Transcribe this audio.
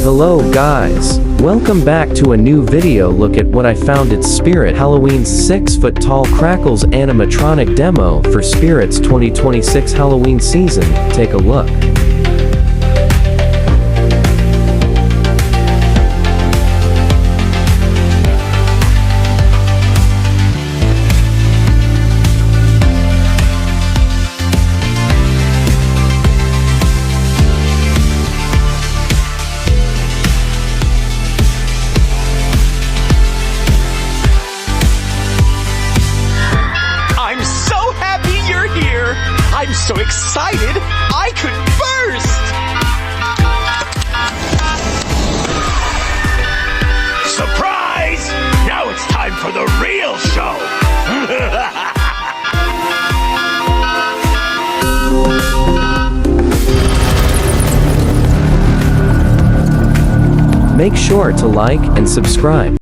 Hello guys, welcome back to a new video. Look at what I found. It's Spirit Halloween's 6-foot tall Crackles animatronic demo for Spirit's 2026 Halloween season. Take a look. I'm so excited, I could burst! Surprise! Now it's time for the real show! Make sure to like and subscribe.